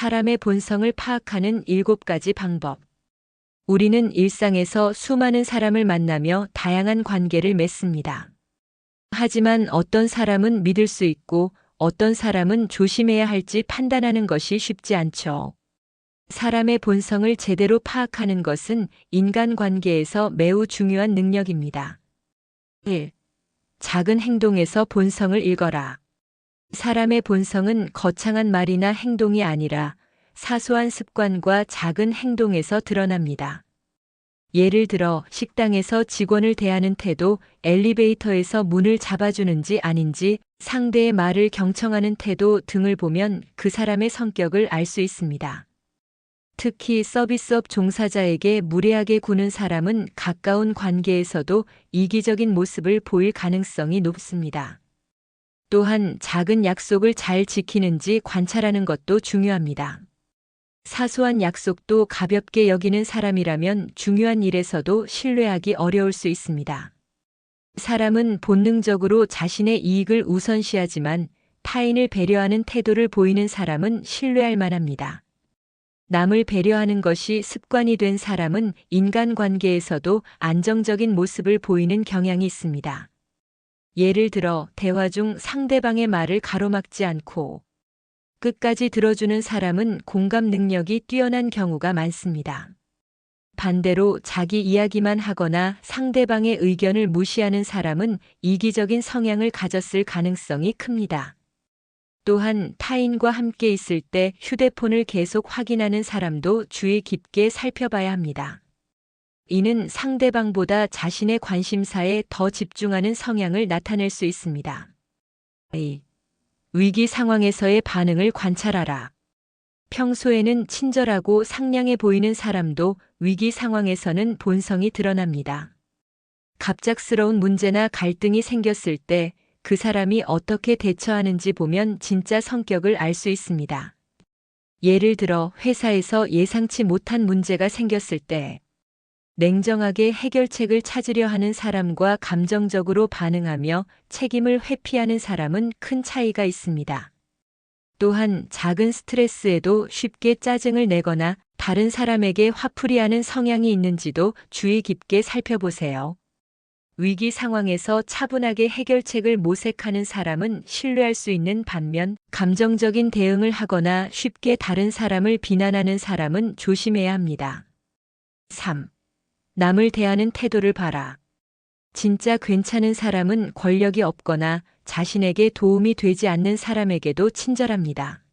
사람의 본성을 파악하는 7가지 방법. 우리는 일상에서 수많은 사람을 만나며 다양한 관계를 맺습니다. 하지만 어떤 사람은 믿을 수 있고 어떤 사람은 조심해야 할지 판단하는 것이 쉽지 않죠. 사람의 본성을 제대로 파악하는 것은 인간관계에서 매우 중요한 능력입니다. 1. 작은 행동에서 본성을 읽어라. 사람의 본성은 거창한 말이나 행동이 아니라 사소한 습관과 작은 행동에서 드러납니다. 예를 들어 식당에서 직원을 대하는 태도, 엘리베이터에서 문을 잡아주는지 아닌지, 상대의 말을 경청하는 태도 등을 보면 그 사람의 성격을 알 수 있습니다. 특히 서비스업 종사자에게 무례하게 구는 사람은 가까운 관계에서도 이기적인 모습을 보일 가능성이 높습니다. 또한 작은 약속을 잘 지키는지 관찰하는 것도 중요합니다. 사소한 약속도 가볍게 여기는 사람이라면 중요한 일에서도 신뢰하기 어려울 수 있습니다. 사람은 본능적으로 자신의 이익을 우선시하지만 타인을 배려하는 태도를 보이는 사람은 신뢰할 만합니다. 남을 배려하는 것이 습관이 된 사람은 인간관계에서도 안정적인 모습을 보이는 경향이 있습니다. 예를 들어 대화 중 상대방의 말을 가로막지 않고 끝까지 들어주는 사람은 공감 능력이 뛰어난 경우가 많습니다. 반대로 자기 이야기만 하거나 상대방의 의견을 무시하는 사람은 이기적인 성향을 가졌을 가능성이 큽니다. 또한 타인과 함께 있을 때 휴대폰을 계속 확인하는 사람도 주의 깊게 살펴봐야 합니다. 이는 상대방보다 자신의 관심사에 더 집중하는 성향을 나타낼 수 있습니다. 위기 상황에서의 반응을 관찰하라. 평소에는 친절하고 상냥해 보이는 사람도 위기 상황에서는 본성이 드러납니다. 갑작스러운 문제나 갈등이 생겼을 때 그 사람이 어떻게 대처하는지 보면 진짜 성격을 알 수 있습니다. 예를 들어 회사에서 예상치 못한 문제가 생겼을 때 냉정하게 해결책을 찾으려 하는 사람과 감정적으로 반응하며 책임을 회피하는 사람은 큰 차이가 있습니다. 또한 작은 스트레스에도 쉽게 짜증을 내거나 다른 사람에게 화풀이하는 성향이 있는지도 주의 깊게 살펴보세요. 위기 상황에서 차분하게 해결책을 모색하는 사람은 신뢰할 수 있는 반면 감정적인 대응을 하거나 쉽게 다른 사람을 비난하는 사람은 조심해야 합니다. 3. 남을 대하는 태도를 봐라. 진짜 괜찮은 사람은 권력이 없거나 자신에게 도움이 되지 않는 사람에게도 친절합니다.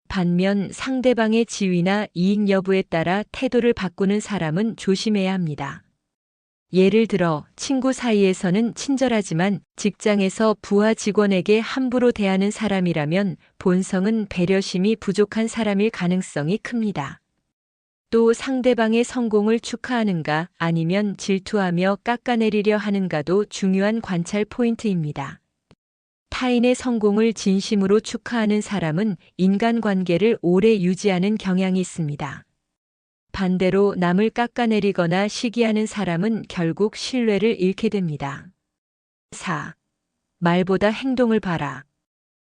반면 상대방의 지위나 이익 여부에 따라 태도를 바꾸는 사람은 조심해야 합니다. 예를 들어 친구 사이에서는 친절하지만 직장에서 부하 직원에게 함부로 대하는 사람이라면 본성은 배려심이 부족한 사람일 가능성이 큽니다. 또 상대방의 성공을 축하하는가 아니면 질투하며 깎아내리려 하는가도 중요한 관찰 포인트입니다. 타인의 성공을 진심으로 축하하는 사람은 인간관계를 오래 유지하는 경향이 있습니다. 반대로 남을 깎아내리거나 시기하는 사람은 결국 신뢰를 잃게 됩니다. 4. 말보다 행동을 봐라.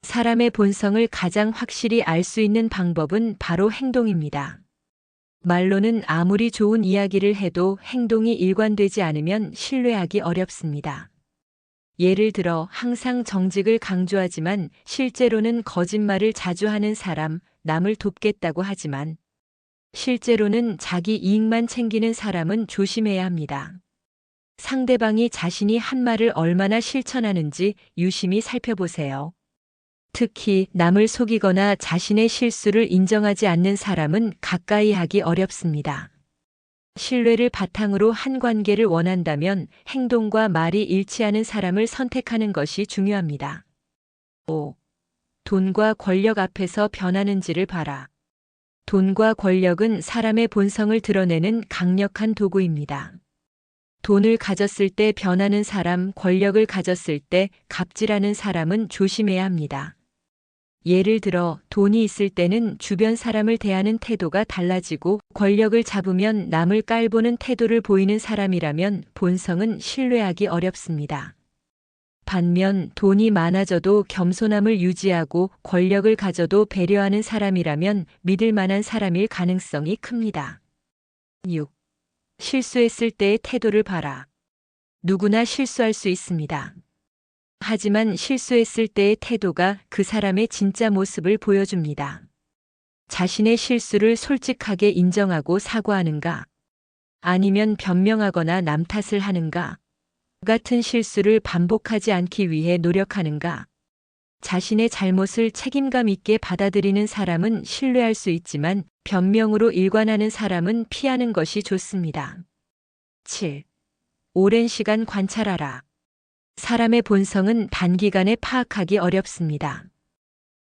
사람의 본성을 가장 확실히 알 수 있는 방법은 바로 행동입니다. 말로는 아무리 좋은 이야기를 해도 행동이 일관되지 않으면 신뢰하기 어렵습니다. 예를 들어 항상 정직을 강조하지만 실제로는 거짓말을 자주 하는 사람, 남을 돕겠다고 하지만 실제로는 자기 이익만 챙기는 사람은 조심해야 합니다. 상대방이 자신이 한 말을 얼마나 실천하는지 유심히 살펴보세요. 특히 남을 속이거나 자신의 실수를 인정하지 않는 사람은 가까이 하기 어렵습니다. 신뢰를 바탕으로 한 관계를 원한다면 행동과 말이 일치하는 사람을 선택하는 것이 중요합니다. 5. 돈과 권력 앞에서 변하는지를 봐라. 돈과 권력은 사람의 본성을 드러내는 강력한 도구입니다. 돈을 가졌을 때 변하는 사람, 권력을 가졌을 때 갑질하는 사람은 조심해야 합니다. 예를 들어 돈이 있을 때는 주변 사람을 대하는 태도가 달라지고 권력을 잡으면 남을 깔보는 태도를 보이는 사람이라면 본성은 신뢰하기 어렵습니다. 반면 돈이 많아져도 겸손함을 유지하고 권력을 가져도 배려하는 사람이라면 믿을 만한 사람일 가능성이 큽니다. 6. 실수했을 때의 태도를 봐라. 누구나 실수할 수 있습니다. 하지만 실수했을 때의 태도가 그 사람의 진짜 모습을 보여줍니다. 자신의 실수를 솔직하게 인정하고 사과하는가? 아니면 변명하거나 남 탓을 하는가? 같은 실수를 반복하지 않기 위해 노력하는가? 자신의 잘못을 책임감 있게 받아들이는 사람은 신뢰할 수 있지만 변명으로 일관하는 사람은 피하는 것이 좋습니다. 7. 오랜 시간 관찰하라. 사람의 본성은 단기간에 파악하기 어렵습니다.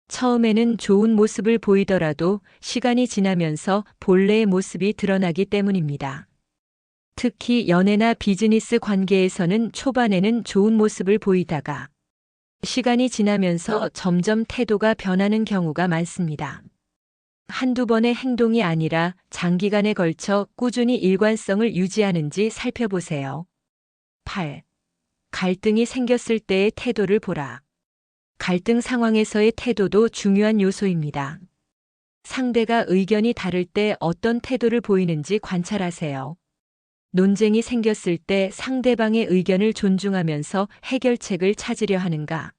처음에는 좋은 모습을 보이더라도 시간이 지나면서 본래의 모습이 드러나기 때문입니다. 특히 연애나 비즈니스 관계에서는 초반에는 좋은 모습을 보이다가 시간이 지나면서 점점 태도가 변하는 경우가 많습니다. 한두 번의 행동이 아니라 장기간에 걸쳐 꾸준히 일관성을 유지하는지 살펴보세요. 8. 갈등이 생겼을 때의 태도를 보라. 갈등 상황에서의 태도도 중요한 요소입니다. 상대가 의견이 다를 때 어떤 태도를 보이는지 관찰하세요. 논쟁이 생겼을 때 상대방의 의견을 존중하면서 해결책을 찾으려 하는가?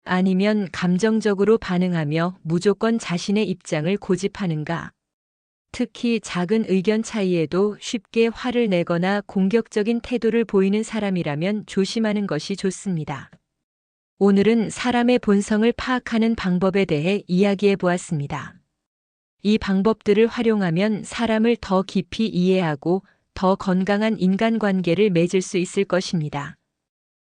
아니면 감정적으로 반응하며 무조건 자신의 입장을 고집하는가? 특히 작은 의견 차이에도 쉽게 화를 내거나 공격적인 태도를 보이는 사람이라면 조심하는 것이 좋습니다. 오늘은 사람의 본성을 파악하는 방법에 대해 이야기해 보았습니다. 이 방법들을 활용하면 사람을 더 깊이 이해하고 더 건강한 인간관계를 맺을 수 있을 것입니다.